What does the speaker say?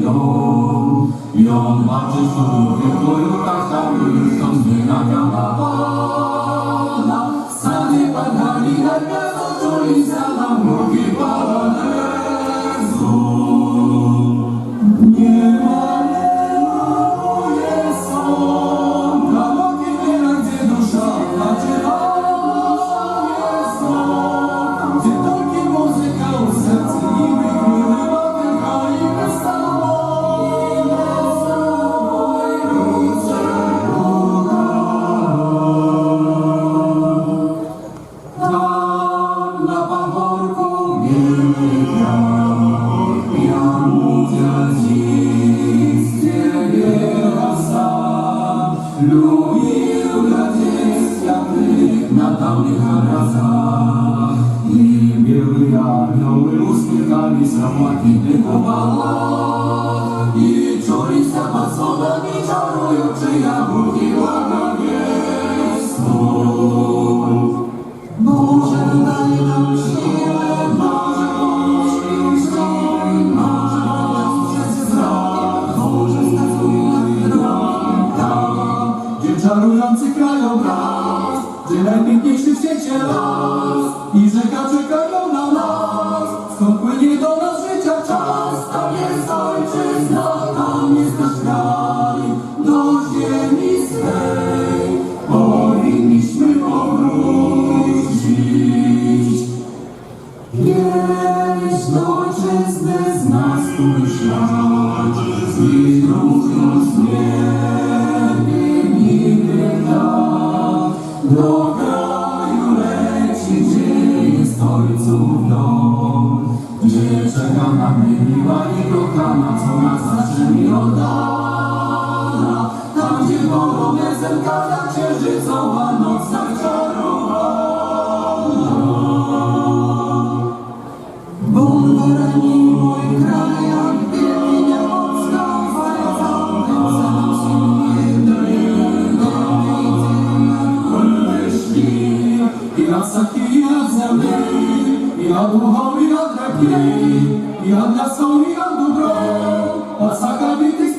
dom. I on walczy z człowieku, tak samo już to zmienia na Pana. Stanie Pan Galilejkę, zaczuli za nam mówi Palanezu. Nie ma jest on, na nogi nie gdzie dusza nadziewa. Jest on, gdzie tylko muzyka u serca i wygrywa tylko i wesoło. Tam na pachorku biega, ja mówię dziś biega sam. Lubił dla dziecka tych na dawnych obrazach. I były anioły uśmiechali samotnych obałach. I czuli zapach słodami czarujący jabłki błogosławieństwo. Boże, daj nam siłę, Boże, przez wzrok, Boże, wskazuj nam drogę tam, gdzie czarujący krajobraz, gdzie najpiękniejszy w świecie las i rzeka czekają na nas, skąd płynie do nas życia czas. Tam jest ojczyzna, tam jest nasz kraj, do ziemi swej powinniśmy powrócić. Wieś do ojczyzny z nas tu ślad, z ich ruch rozmienny nigdy tak. Do kraju leci, gdzie jest ojców dom, gdzie czeka na mnie miła i kochana, co nas zawsze mi oddala. Tam, gdzie polonezem każda księżycowa noc tak czarowana. Bombarani mój kraj, jak pięknie mocna, zajazane nam wyszli, i od Saki, i od Zemry, i od Uchow, i od Reki, i od Lasą, i od Dubro, od Sakabity